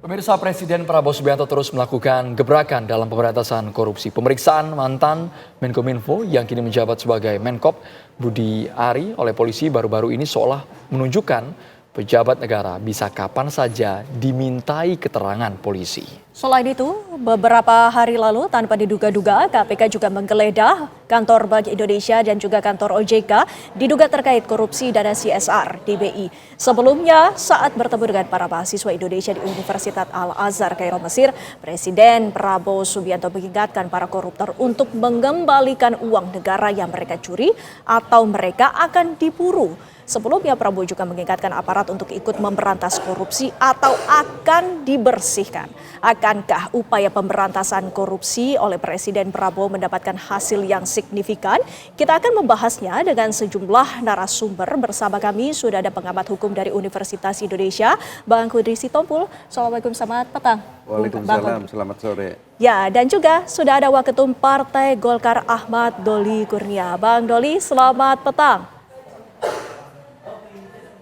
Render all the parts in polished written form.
Pemirsa, Presiden Prabowo Subianto terus melakukan gebrakan dalam pemberantasan korupsi. Pemeriksaan mantan Menkominfo yang kini menjabat sebagai Menkop Budi Ari oleh polisi baru-baru ini seolah menunjukkan pejabat negara bisa kapan saja dimintai keterangan polisi. Selain itu, beberapa hari lalu tanpa diduga-duga KPK juga menggeledah kantor Bank Indonesia dan juga kantor OJK diduga terkait korupsi dana CSR di BI. Sebelumnya, saat bertemu dengan para mahasiswa Indonesia di Universitas Al-Azhar Kairo, Mesir, Presiden Prabowo Subianto mengingatkan para koruptor untuk mengembalikan uang negara yang mereka curi atau mereka akan diburu. Sebelumnya Prabowo juga mengingatkan aparat untuk ikut memberantas korupsi atau akan dibersihkan. Akankah upaya pemberantasan korupsi oleh Presiden Prabowo mendapatkan hasil yang signifikan? Kita akan membahasnya dengan sejumlah narasumber. Bersama kami sudah ada pengamat hukum dari Universitas Indonesia, Bang Kudri Sitompul. Assalamualaikum, selamat petang. Waalaikumsalam, selamat sore. Ya, dan juga sudah ada Waketum Partai Golkar Ahmad Doli Kurnia. Bang Doli, selamat petang.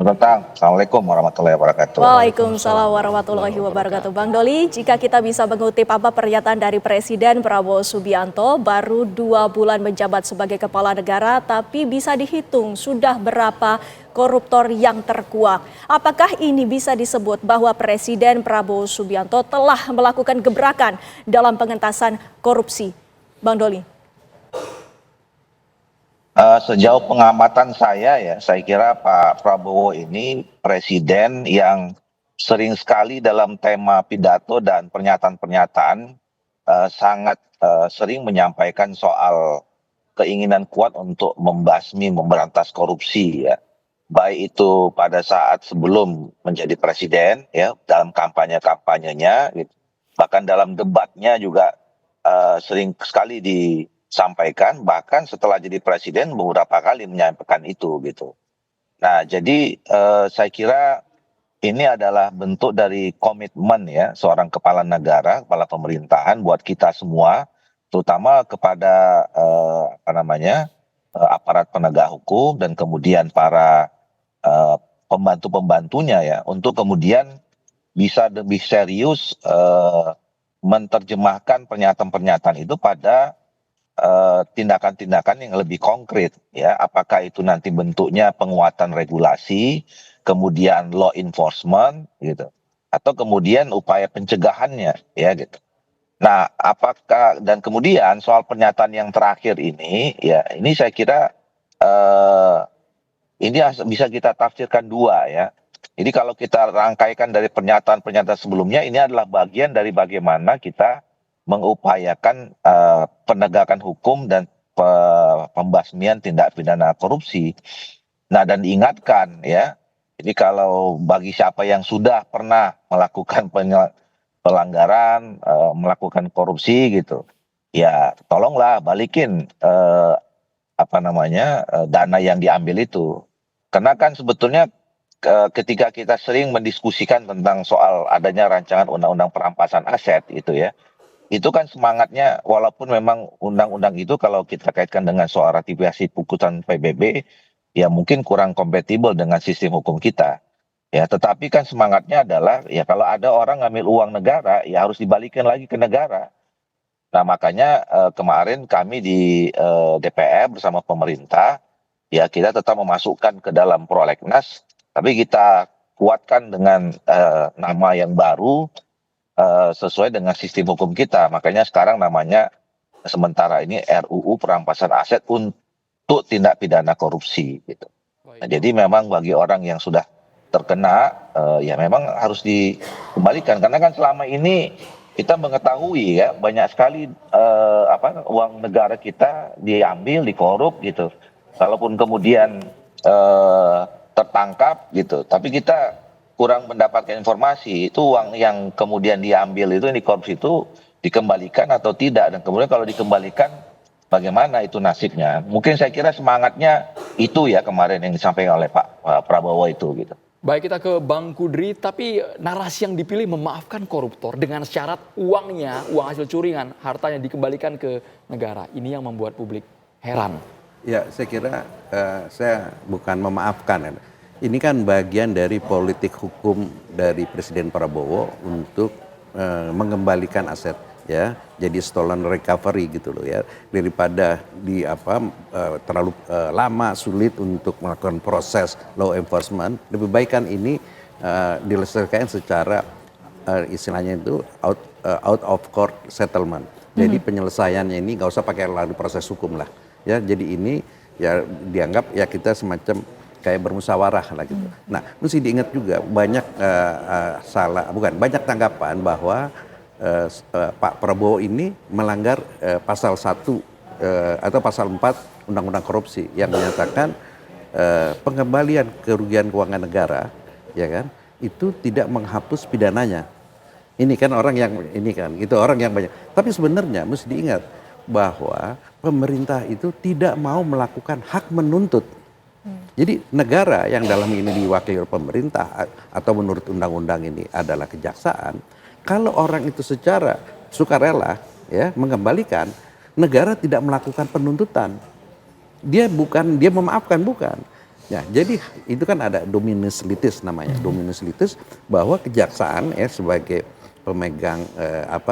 Tentang Assalamualaikum warahmatullahi wabarakatuh. Waalaikumsalam warahmatullahi wabarakatuh. Bang Doli, jika kita bisa mengutip apa pernyataan dari Presiden Prabowo Subianto, baru 2 bulan menjabat sebagai kepala negara, tapi bisa dihitung sudah berapa koruptor yang terkuak. Apakah ini bisa disebut bahwa Presiden Prabowo Subianto telah melakukan gebrakan dalam pengentasan korupsi? Bang Doli. Sejauh pengamatan saya kira Pak Prabowo ini presiden yang sering sekali dalam tema pidato dan pernyataan-pernyataan sangat sering menyampaikan soal keinginan kuat untuk memberantas korupsi ya. Baik itu pada saat sebelum menjadi presiden ya, dalam kampanye-kampanyenya gitu. Bahkan dalam debatnya juga sering sekali disampaikan, bahkan setelah jadi presiden beberapa kali menyampaikan itu gitu. Nah, jadi saya kira ini adalah bentuk dari komitmen ya seorang kepala negara, kepala pemerintahan buat kita semua, terutama kepada aparat penegak hukum dan kemudian para pembantu-pembantunya ya, untuk kemudian bisa lebih serius menerjemahkan pernyataan-pernyataan itu pada tindakan-tindakan yang lebih konkret ya, apakah itu nanti bentuknya penguatan regulasi, kemudian law enforcement gitu, atau kemudian upaya pencegahannya ya gitu. Nah, apakah dan kemudian soal pernyataan yang terakhir ini ya, ini saya kira ini bisa kita tafsirkan dua ya. Jadi kalau kita rangkaikan dari pernyataan-pernyataan sebelumnya, ini adalah bagian dari bagaimana kita mengupayakan penegakan hukum dan pembasmian tindak pidana korupsi. Nah, dan diingatkan ya, jadi kalau bagi siapa yang sudah pernah melakukan pelanggaran, melakukan korupsi gitu, ya tolonglah balikin dana yang diambil itu. Karena kan sebetulnya ketika kita sering mendiskusikan tentang soal adanya rancangan undang-undang perampasan aset itu ya, itu kan semangatnya walaupun memang undang-undang itu kalau kita kaitkan dengan soal ratifikasi putusan PBB ya mungkin kurang kompatibel dengan sistem hukum kita ya, tetapi kan semangatnya adalah ya kalau ada orang ngambil uang negara ya harus dibalikin lagi ke negara. Nah, makanya kemarin kami di DPR bersama pemerintah ya, kita tetap memasukkan ke dalam prolegnas, tapi kita kuatkan dengan nama yang baru sesuai dengan sistem hukum kita. Makanya sekarang namanya sementara ini RUU Perampasan Aset untuk Tindak Pidana Korupsi gitu. Nah, jadi memang bagi orang yang sudah terkena ya memang harus dikembalikan, karena kan selama ini kita mengetahui ya banyak sekali uang negara kita diambil, dikorup gitu. Kalaupun kemudian tertangkap gitu, tapi kita kurang mendapatkan informasi itu uang yang kemudian diambil itu, yang dikorupsi itu dikembalikan atau tidak, dan kemudian kalau dikembalikan bagaimana itu nasibnya. Mungkin saya kira semangatnya itu ya kemarin yang disampaikan oleh Pak Prabowo itu gitu. Baik, kita ke Bang Kudri, tapi narasi yang dipilih memaafkan koruptor dengan syarat uangnya, uang hasil curingan, hartanya dikembalikan ke negara. Ini yang membuat publik heran. Ya, saya kira saya bukan memaafkan. Ini kan bagian dari politik hukum dari Presiden Prabowo untuk mengembalikan aset, ya, jadi stolen recovery gitu loh, ya, daripada terlalu lama sulit untuk melakukan proses law enforcement, lebih baik kan ini diselesaikan secara istilahnya itu out of court settlement. Jadi penyelesaiannya ini nggak usah pakai lagi proses hukum lah, ya. Jadi ini ya dianggap ya kita semacam kayak bermusyawarah lah gitu. Nah, mesti diingat juga banyak banyak tanggapan bahwa Pak Prabowo ini melanggar pasal 1 atau pasal 4 Undang-Undang Korupsi yang menyatakan pengembalian kerugian keuangan negara, ya kan, itu tidak menghapus pidananya. Ini kan orang yang banyak. Tapi sebenarnya mesti diingat bahwa pemerintah itu tidak mau melakukan hak menuntut. Jadi negara yang dalam ini diwakili oleh pemerintah atau menurut undang-undang ini adalah kejaksaan, kalau orang itu secara sukarela, ya, mengembalikan, negara tidak melakukan penuntutan. Dia memaafkan, bukan. Ya, jadi itu kan ada dominus litis namanya. Dominus litis bahwa kejaksaan ya sebagai pemegang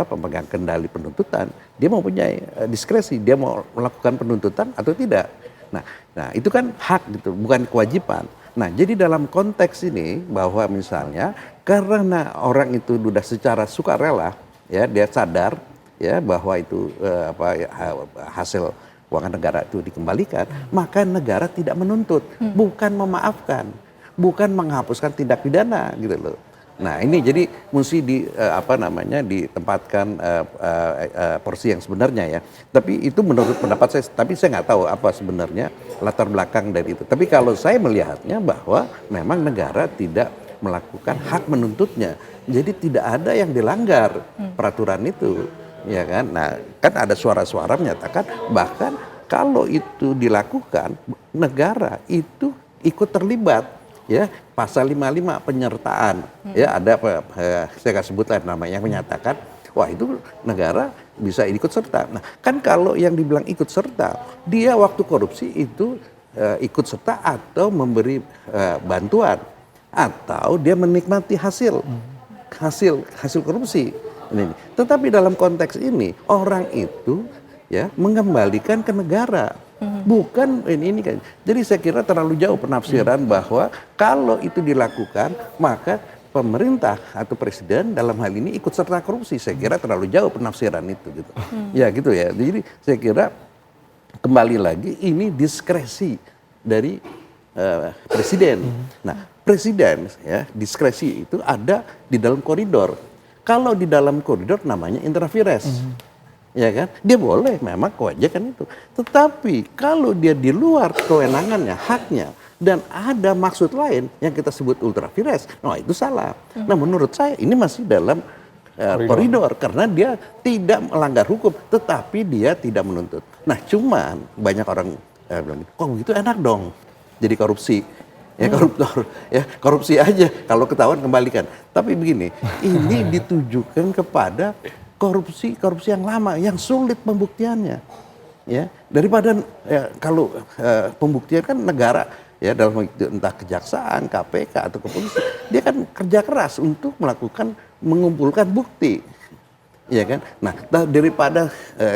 pemegang kendali penuntutan, dia mempunyai diskresi, dia mau melakukan penuntutan atau tidak. Nah itu kan hak gitu, bukan kewajiban. Nah jadi dalam konteks ini bahwa misalnya karena orang itu sudah secara sukarela, ya, dia sadar ya bahwa itu hasil keuangan negara itu dikembalikan, maka negara tidak menuntut, bukan memaafkan, bukan menghapuskan tindak pidana gitu loh. Nah ini jadi mesti ditempatkan porsi yang sebenarnya, ya. Tapi itu menurut pendapat saya, tapi saya nggak tahu apa sebenarnya latar belakang dari itu. Tapi kalau saya melihatnya bahwa memang negara tidak melakukan hak menuntutnya, jadi tidak ada yang dilanggar peraturan itu, ya kan. Nah kan ada suara-suara menyatakan bahkan kalau itu dilakukan negara itu ikut terlibat. Ya, pasal 55 penyertaan, ya ada saya nggak sebut lah namanya, yang menyatakan wah itu negara bisa ikut serta. Nah kan kalau yang dibilang ikut serta, dia waktu korupsi itu ikut serta atau memberi bantuan atau dia menikmati hasil korupsi. Ini. Tetapi dalam konteks ini orang itu ya mengembalikan ke negara. Bukan ini kan. Jadi saya kira terlalu jauh penafsiran bahwa kalau itu dilakukan maka pemerintah atau presiden dalam hal ini ikut serta korupsi. Saya kira terlalu jauh penafsiran itu gitu. Ya gitu ya. Jadi saya kira kembali lagi ini diskresi dari presiden. Nah, presiden ya diskresi itu ada di dalam koridor. Kalau di dalam koridor namanya intra vires. Ya kan, dia boleh memang kewajiban itu. Tetapi kalau dia di luar kewenangannya, haknya, dan ada maksud lain yang kita sebut ultra vires, nah itu salah. Nah menurut saya ini masih dalam koridor karena dia tidak melanggar hukum, tetapi dia tidak menuntut. Nah cuman banyak orang bilang, kok gitu enak dong jadi korupsi. Ya koruptor, ya korupsi aja, kalau ketahuan kembalikan. Tapi begini, ini ditujukan kepada korupsi yang lama, yang sulit pembuktiannya, ya daripada kalau pembuktian kan negara, ya dalam entah kejaksaan, KPK atau kepolisian, dia kan kerja keras untuk mengumpulkan bukti, ya kan. Nah daripada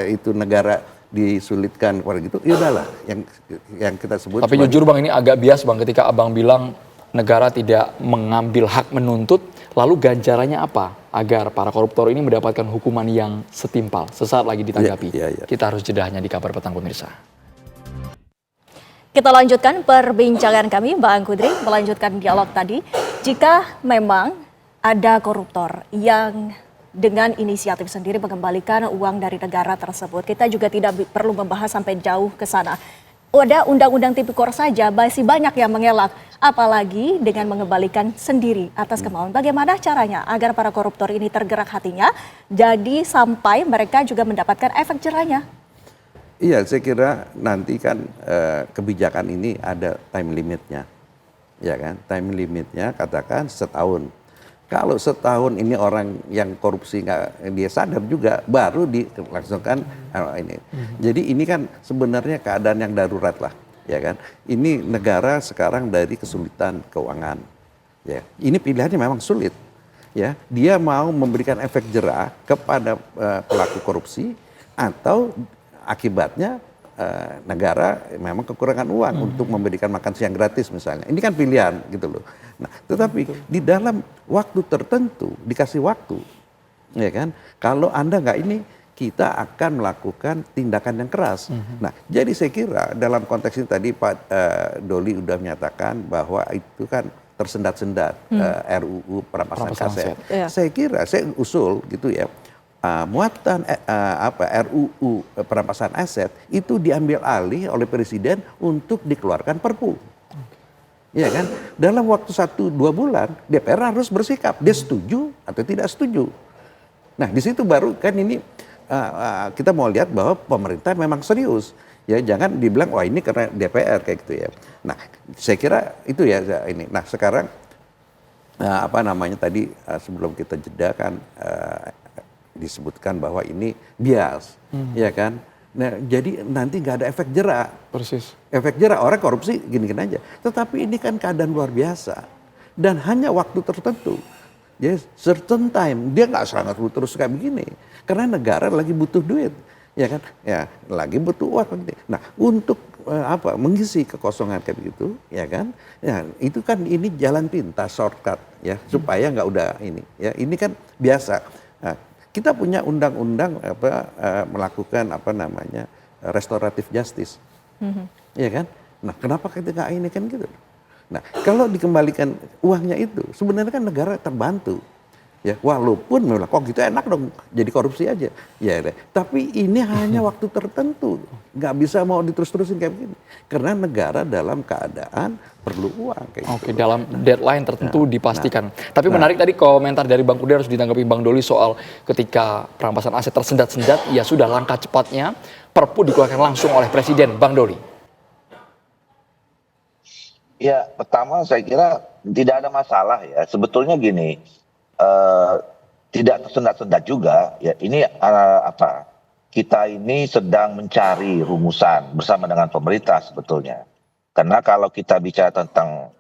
itu negara disulitkan kepada gitu, ya udahlah yang kita sebut. Tapi jujur Bang, ini agak bias Bang ketika Abang bilang negara tidak mengambil hak menuntut, lalu ganjarannya apa agar para koruptor ini mendapatkan hukuman yang setimpal? Sesaat lagi ditanggapi. Kita harus jeda hanya di Kabar Petang pemirsa. Kita lanjutkan perbincangan kami, Mbak Angkudri, melanjutkan dialog tadi. Jika memang ada koruptor yang dengan inisiatif sendiri mengembalikan uang dari negara tersebut, kita juga tidak perlu membahas sampai jauh ke sana. Ada undang-undang tipikor saja masih banyak yang mengelak, apalagi dengan mengembalikan sendiri atas kemauan. Bagaimana caranya agar para koruptor ini tergerak hatinya, jadi sampai mereka juga mendapatkan efek jerahnya? Iya, saya kira nanti kan kebijakan ini ada time limitnya, ya kan? Time limitnya katakan setahun. Kalau setahun ini orang yang korupsi dia sadar juga, baru dilangsungkan ini. Jadi ini kan sebenarnya keadaan yang darurat lah. ya kan? Ini negara sekarang dari kesulitan keuangan, ya. Ini pilihannya memang sulit, ya. Dia mau memberikan efek jera kepada pelaku korupsi atau akibatnya negara memang kekurangan uang untuk memberikan makan siang gratis misalnya. Ini kan pilihan gitu loh. Nah, tetapi di dalam waktu tertentu dikasih waktu, ya kan? Kalau Anda nggak ini, kita akan melakukan tindakan yang keras. Nah, jadi saya kira dalam konteks ini tadi Pak Doli udah menyatakan bahwa itu kan tersendat-sendat RUU perampasan Perampasan aset. aset. Iya. Saya kira saya usul gitu ya. Muatan RUU perampasan aset itu diambil alih oleh presiden untuk dikeluarkan Perpu. Ya kan? Dalam waktu 1-2 bulan DPR harus bersikap dia setuju atau tidak setuju. Nah, di situ baru kan ini kita mau lihat bahwa pemerintah memang serius. Ya, jangan dibilang wah ini karena DPR kayak gitu ya. Nah, saya kira itu ya ini. Nah, sekarang apa namanya tadi sebelum kita jeda kan disebutkan bahwa ini bias, ya kan? Nah, jadi nanti nggak ada efek jera. Persis. Efek jera orang korupsi gini-gini aja. Tetapi ini kan keadaan luar biasa dan hanya waktu tertentu. Jadi certain time dia nggak sangat terus kayak begini karena negara lagi butuh duit, ya kan? Ya lagi butuh uang. Nah untuk mengisi kekosongan kayak begitu, ya kan? Ya itu kan ini jalan pintas shortcut ya supaya nggak udah ini. Ya ini kan biasa. Nah, kita punya undang-undang melakukan restoratif justice, ya kan? Nah kenapa kita nggak ini kan gitu? Nah kalau dikembalikan uangnya itu sebenarnya kan negara terbantu, ya walaupun memang kok gitu enak dong jadi korupsi aja, ya deh. Tapi ini hanya waktu tertentu, nggak bisa mau diterus-terusin kayak begini, karena negara dalam keadaan perlu uang kayak Oke, gitu. dalam deadline tertentu dipastikan. Tapi menarik tadi komentar dari Bang Kudi harus ditanggapi Bang Doli soal ketika perampasan aset tersendat-sendat, ya sudah langkah cepatnya Perpu dikeluarkan langsung oleh Presiden, Bang Doli. Ya, pertama saya kira tidak ada masalah ya. Sebetulnya gini, eh, tidak tersendat-sendat juga. Ya, ini kita ini sedang mencari rumusan bersama dengan pemerintah sebetulnya. Karena kalau kita bicara tentang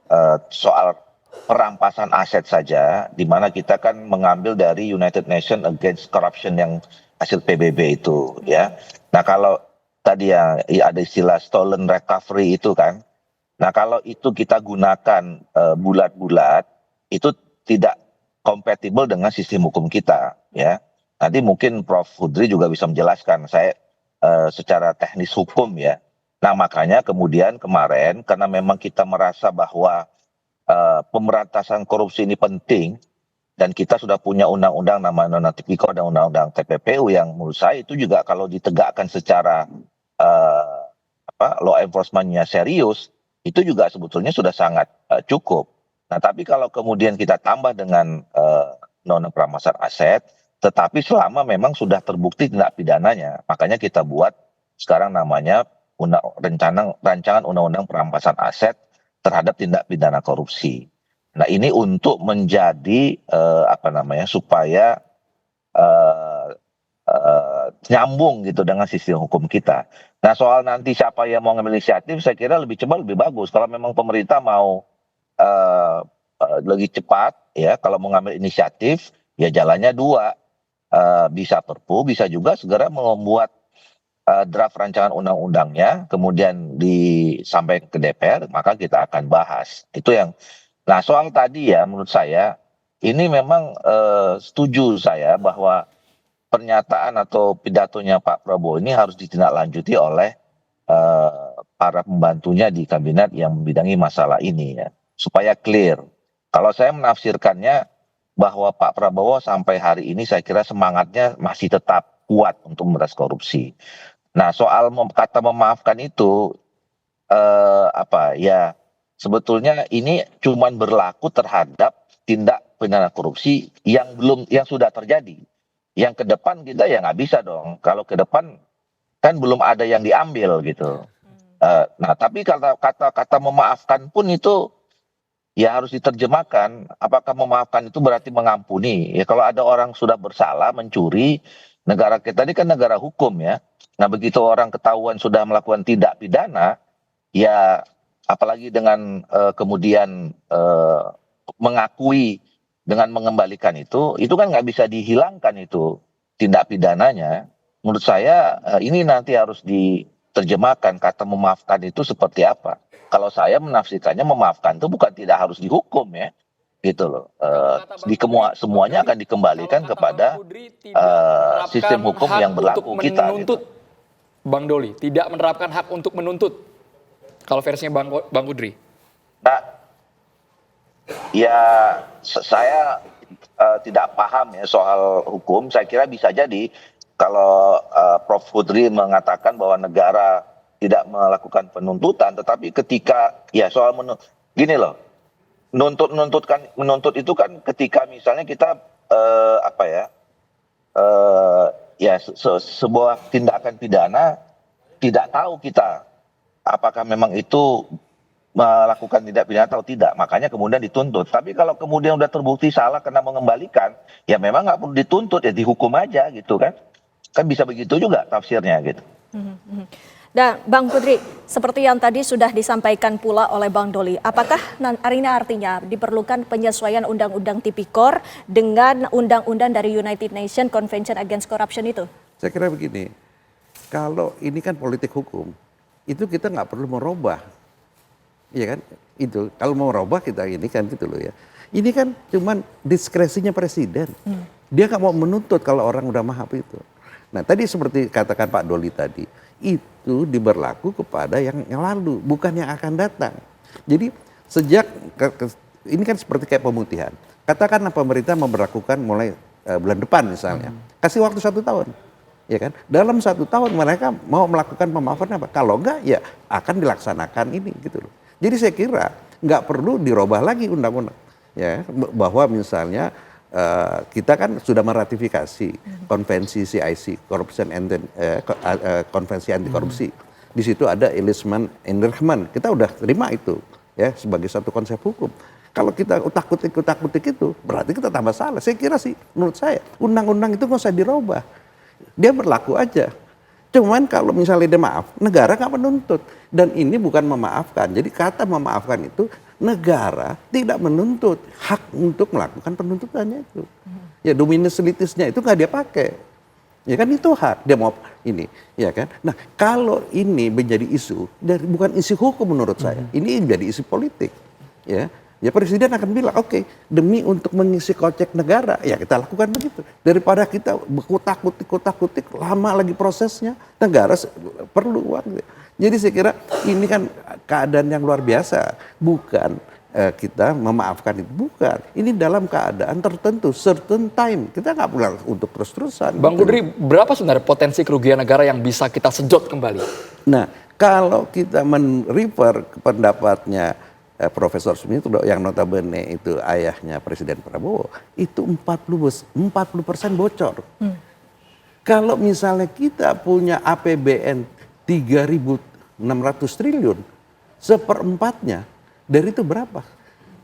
soal perampasan aset saja, di mana kita kan mengambil dari United Nations Against Corruption yang hasil PBB itu, ya. Nah kalau tadi ya ada istilah stolen recovery itu kan. Nah, kalau itu kita gunakan bulat-bulat, itu tidak kompatibel dengan sistem hukum kita, ya. Nanti mungkin Prof. Hudri juga bisa menjelaskan. Saya secara teknis hukum ya. Nah, makanya kemudian kemarin karena memang kita merasa bahwa pemberantasan korupsi ini penting dan kita sudah punya undang-undang namanya Tipikor dan undang-undang TPPU yang menurut saya itu juga kalau ditegakkan secara law enforcement-nya serius itu juga sebetulnya sudah sangat cukup. Nah, tapi kalau kemudian kita tambah dengan undang-undang perampasan aset, tetapi selama memang sudah terbukti tindak pidananya, makanya kita buat sekarang namanya rancangan undang-undang perampasan aset terhadap tindak pidana korupsi. Nah, ini untuk menjadi supaya nyambung gitu dengan sistem hukum kita. Nah soal nanti siapa yang mau ngambil inisiatif, saya kira lebih cepat lebih bagus. Kalau memang pemerintah mau lebih cepat, ya kalau mau ngambil inisiatif, ya jalannya dua, bisa Perpu, bisa juga segera membuat draft rancangan undang-undangnya, kemudian disampaikan ke DPR, maka kita akan bahas. Itu yang. Nah soal tadi ya, menurut saya ini memang setuju saya bahwa pernyataan atau pidatonya Pak Prabowo ini harus ditindaklanjuti oleh para pembantunya di kabinet yang membidangi masalah ini ya, supaya clear. Kalau saya menafsirkannya bahwa Pak Prabowo sampai hari ini saya kira semangatnya masih tetap kuat untuk memberantas korupsi. Nah, soal kata memaafkan itu sebetulnya ini cuman berlaku terhadap tindak pidana korupsi yang sudah terjadi. Yang ke depan kita ya nggak bisa dong. Kalau ke depan kan belum ada yang diambil gitu. Nah, tapi kata memaafkan pun itu ya harus diterjemahkan. Apakah memaafkan itu berarti mengampuni? Ya kalau ada orang sudah bersalah mencuri, negara kita ini kan negara hukum ya. Nah begitu orang ketahuan sudah melakukan tindak pidana, ya apalagi dengan kemudian mengakui dengan mengembalikan itu kan nggak bisa dihilangkan itu tindak pidananya. Menurut saya ini nanti harus diterjemahkan kata memaafkan itu seperti apa. Kalau saya menafsirkannya memaafkan itu bukan tidak harus dihukum ya, gitu loh. Semuanya akan dikembalikan kepada sistem hukum yang berlaku kita. Menuntut, Gitu. Bang Doli, tidak menerapkan hak untuk menuntut. Kalau versinya Bang Kudri. Nah, ya saya tidak paham ya soal hukum. Saya kira bisa jadi kalau Prof. Kudri mengatakan bahwa negara tidak melakukan penuntutan, tetapi ketika ya soal gini loh, menuntut itu kan ketika misalnya kita sebuah tindakan pidana tidak tahu kita apakah memang itu melakukan tindak pidana atau tidak, makanya kemudian dituntut. Tapi kalau kemudian udah terbukti salah karena mengembalikan, ya memang nggak perlu dituntut, ya dihukum aja gitu kan bisa begitu juga tafsirnya gitu. Dan Bang Kudri, seperti yang tadi sudah disampaikan pula oleh Bang Doli, apakah ini artinya diperlukan penyesuaian Undang-Undang Tipikor dengan undang-undang dari United Nations Convention Against Corruption itu? Saya kira begini, kalau ini kan politik hukum, itu kita nggak perlu merubah. Iya kan? Itu kalau mau merubah kita ini kan gitu loh ya. Ini kan cuman diskresinya presiden. Dia nggak mau menuntut kalau orang udah maaf itu. Nah tadi seperti katakan Pak Doli tadi, itu diberlaku kepada yang lalu, bukan yang akan datang. Jadi sejak ini kan seperti kayak pemutihan. Katakanlah pemerintah memberlakukan mulai bulan depan misalnya, kasih waktu 1 tahun. Ya kan? Dalam 1 tahun mereka mau melakukan pemaafan apa? Kalau enggak ya akan dilaksanakan ini gitu loh. Jadi saya kira nggak perlu dirubah lagi undang-undang. Ya, bahwa misalnya kita kan sudah meratifikasi konvensi CIC, konvensi anti korupsi. Di situ ada Elisman Enderman. Kita udah terima itu ya sebagai satu konsep hukum. Kalau kita utak-utik itu berarti kita tambah salah. Saya kira sih menurut saya undang-undang itu nggak usah dirubah. Dia berlaku aja. Cuman kalau misalnya dia maaf, negara nggak menuntut. Dan ini bukan memaafkan. Jadi kata memaafkan itu negara tidak menuntut, hak untuk melakukan penuntutannya itu. Ya dominus litisnya itu nggak dia pakai. Ya kan itu hak, dia mau ini, ya kan. Nah kalau ini menjadi isu, bukan isu hukum menurut saya, ini menjadi isu politik. Ya presiden akan bilang, oke, demi untuk mengisi kocek negara, ya kita lakukan begitu. Daripada kita kutak-kutik, lama lagi prosesnya, negara perlu uang. Jadi saya kira ini kan keadaan yang luar biasa, bukan kita memaafkan itu, bukan. Ini dalam keadaan tertentu, certain time. Kita nggak pulang untuk terus-terusan. Bang Kudri, berapa sebenarnya potensi kerugian negara yang bisa kita sedot kembali? Nah, kalau kita refer ke pendapatnya Profesor Sumitro yang notabene itu ayahnya Presiden Prabowo, itu 40% bocor. Kalau misalnya kita punya APBN 3.600 triliun, 1/4-nya dari itu berapa?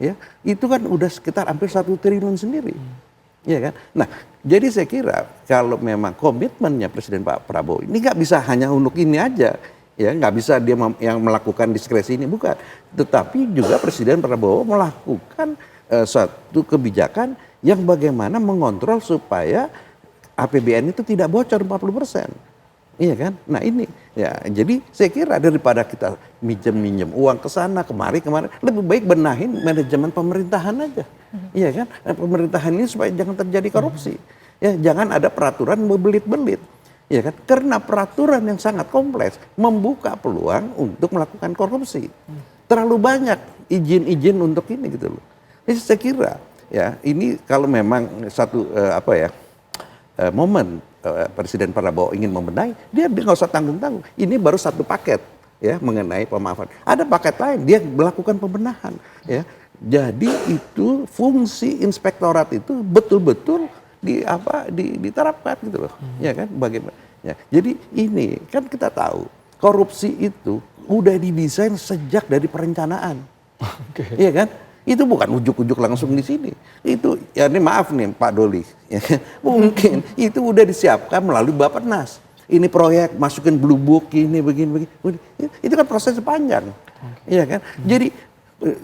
Ya, itu kan udah sekitar hampir 1 triliun sendiri. Ya kan? Nah, jadi saya kira kalau memang komitmennya Presiden Pak Prabowo ini nggak bisa hanya untuk ini aja, ya nggak bisa dia yang melakukan diskresi ini, bukan. Tetapi juga Presiden Prabowo melakukan suatu kebijakan yang bagaimana mengontrol supaya APBN itu tidak bocor 40%. Iya kan? Nah ini ya, jadi saya kira daripada kita minjem uang ke sana kemari, lebih baik benahin manajemen pemerintahan aja. Iya kan? Pemerintahan ini supaya jangan terjadi korupsi. Ya, jangan ada peraturan berbelit-belit. Ya kan? Karena peraturan yang sangat kompleks membuka peluang untuk melakukan korupsi. Terlalu banyak izin-izin untuk ini gitu loh. Jadi saya kira ya ini kalau memang satu momen Presiden Prabowo ingin membenahi, dia nggak usah tanggung-tanggung. Ini baru satu paket ya mengenai pemaafan. Ada paket lain, dia melakukan pembenahan. Ya, jadi itu fungsi inspektorat itu betul-betul diterapkan gitu loh. Ya kan, bagaimana? Ya, jadi ini kan kita tahu korupsi itu udah didesain sejak dari perencanaan. Iya kan? Itu bukan ujuk-ujuk langsung di sini. Itu ya ini maaf nih Pak Doli. Ya, mungkin itu udah disiapkan melalui Bappenas. ini proyek masukin blue book ini begini. Itu kan proses panjang. Iya kan? Jadi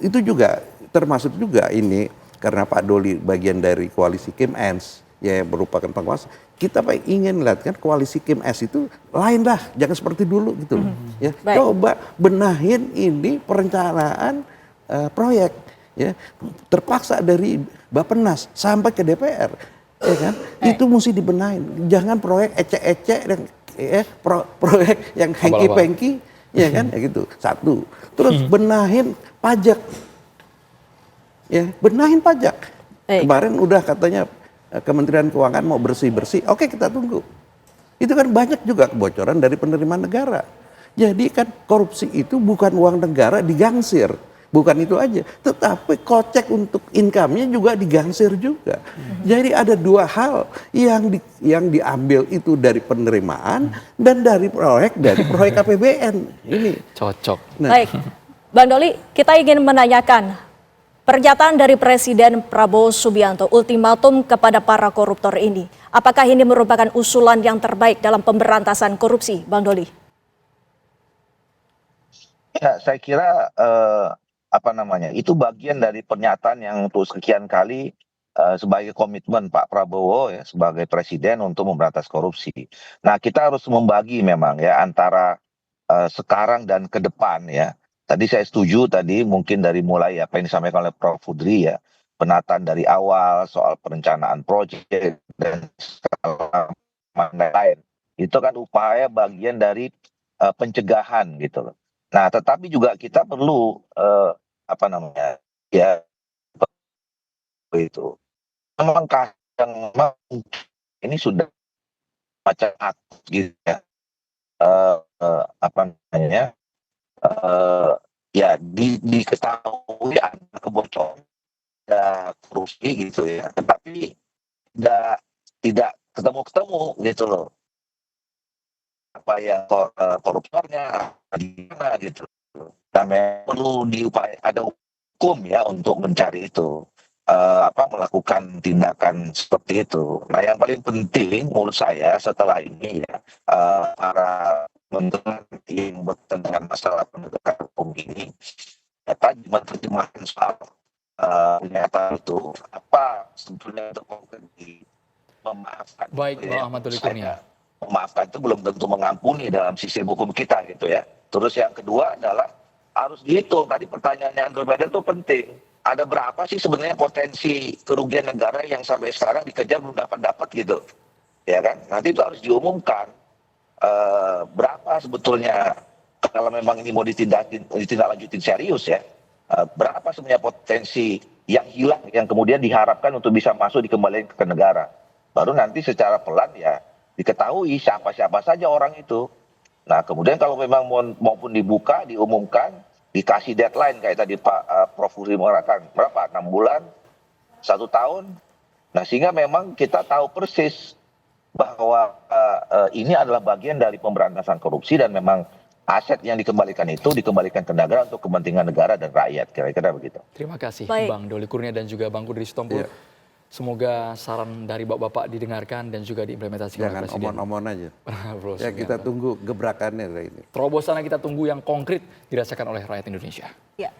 itu juga termasuk juga ini karena Pak Doli bagian dari koalisi Kim Ens ya yang merupakan penguasa. Kita ingin lihat kan koalisi Kim S itu lain lah, jangan seperti dulu gitu loh. Ya, coba benahin ini perencanaan proyek ya. Terpaksa dari Bappenas sampai ke DPR ya kan. Itu mesti dibenahin. Jangan proyek ecek-ecek dan proyek yang hengki-pengki ya kan ya gitu. Satu. Terus benahin pajak. Ya, benahin pajak. Kemarin udah katanya Kementerian Keuangan mau bersih-bersih, oke kita tunggu. Itu kan banyak juga kebocoran dari penerimaan negara. Jadi kan korupsi itu bukan uang negara digangsir. Bukan itu aja, tetapi kocek untuk income-nya juga digangsir juga. Jadi ada dua hal yang diambil itu dari penerimaan dan dari proyek APBN. Ini cocok. Nah. Baik, Bang Doli, kita ingin menanyakan pernyataan dari Presiden Prabowo Subianto, ultimatum kepada para koruptor ini. Apakah ini merupakan usulan yang terbaik dalam pemberantasan korupsi, Bang Doli? Ya, saya kira itu bagian dari pernyataan yang untuk sekian kali sebagai komitmen Pak Prabowo ya sebagai presiden untuk memberantas korupsi. Nah, kita harus membagi memang ya antara sekarang dan ke depan ya. Tadi saya setuju tadi mungkin dari mulai apa yang disampaikan oleh Prof. Fudri ya, penataan dari awal soal perencanaan proyek dan segala lain. Itu kan upaya bagian dari pencegahan gitu loh. Nah, tetapi juga kita perlu ya itu memang kadang memang ini sudah macam akut gitu ya. Ya diketahui ada kebocoran, ada korupsi gitu ya, tetapi tidak ketemu gitu loh apa yang koruptornya gimana gitu. Dan perlu ada hukum ya untuk mencari itu melakukan tindakan seperti itu. Nah, yang paling penting menurut saya setelah ini ya para menteri yang berkaitan dengan masalah penegakan hukum ini tadi menerjemahkan soal pernyataan itu apa sebetulnya untuk memaafkan. Baik, gitu Bang ya. Ahmad Doli Kurnia. Memaafkan itu belum tentu mengampuni dalam sistem hukum kita gitu ya. Terus yang kedua adalah harus dihitung. Tadi pertanyaannya Andromeda itu penting. Ada berapa sih sebenarnya potensi kerugian negara yang sampai sekarang dikejar belum dapat gitu, ya kan? Nanti itu harus diumumkan berapa sebetulnya kalau memang ini mau ditindaklanjutin serius ya. Berapa sebenarnya potensi yang hilang yang kemudian diharapkan untuk bisa masuk dikembalikan ke negara. Baru nanti secara pelan ya diketahui siapa saja orang itu. Nah, kemudian kalau memang maupun dibuka, diumumkan, dikasih deadline kayak tadi Pak Prof. Fudri mengatakan berapa? 6 bulan, 1 tahun. Nah, sehingga memang kita tahu persis bahwa ini adalah bagian dari pemberantasan korupsi dan memang aset yang dikembalikan itu dikembalikan ke negara untuk kepentingan negara dan rakyat, kira-kira begitu. Terima kasih Baik. Bang Doli Kurnia dan juga Bang Kudri Sitompul. Semoga saran dari bapak-bapak didengarkan dan juga diimplementasikan oleh Jangan Presiden. omon-omon aja. Prabowo Ya kita Subianto. tunggu gebrakannya dari ini. Terobosannya kita tunggu yang konkret dirasakan oleh rakyat Indonesia. Ya.